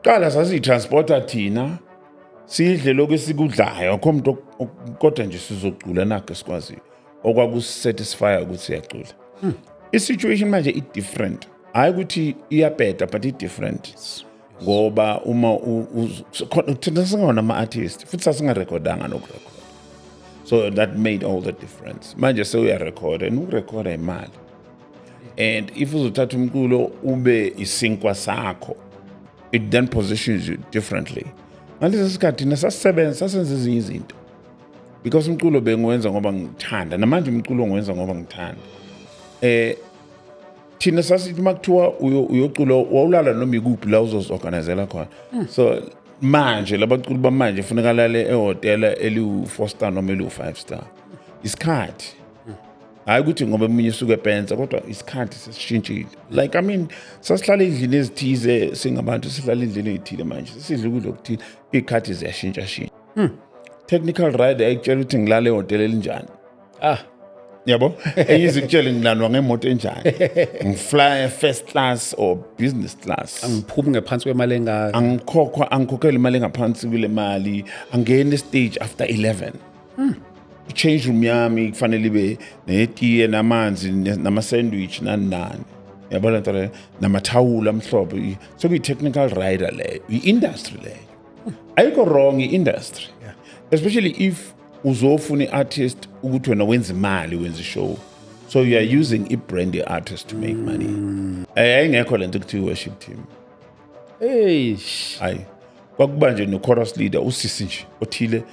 qala sasiyitransporter thina sidle lokho esikudlayo akho umuntu kodwa nje sizocula nakho sikwazi okwakusatisfy ukuthi siyacula i-situation manje i-different hayi ukuthi iyabheda but i-different ngoba uma thina singona ama-artist futhi sasingarekhodanga nokurekhoda so that made all the difference manje sewuyarekhoda and ukurekhoda imali and if uzothatha umculo ube isinkwa sakho it then positions you differently ngalesi sikhathi nasasisebenza sasenza ezinye izinto because umculo bengiwenza ngoba ngithanda namanje umculo ngiwenza ngoba ngithanda thina sasithi makuthiwa uyocula wawulala noma ikuphi la uzoorganizela khona so manje labaculi bamanje kufuneka lale ehotela eli-4 star noma eli-5 star isikhathi hayi ukuthi ngoba eminye usuke epenza kodwa isikhathi sesishintshile like I mean sasihlala endlini ezithize singabantu sihlala endlini ezithile manje sidla ukudla okuthile ikhathi ziyashintsha technical rider ayitshela ukuthi ngilale ehotela elinjani yabo eyizikutshela ngilandwa ngemoto enjani ngifly first class or business class angiphumi ngaphansi kwemali engaka angikhokhela imali engaphansi kule mali angene stage after 11 change room yami kufanele ibe netiye namanzi nama-sandwich nani yabona nto namathawula amhlophe so kuyi-technical rider leyo i-industry leyo ayikho wrong i-industry especially if uzofuna i-artist ukuthi wena wenza imali wenza i-show so you are using i-brand ye-artist to make money ayingekho lento kuthiwa i-worship team hayi kwakuba nje no-chorus leader usisi nje othile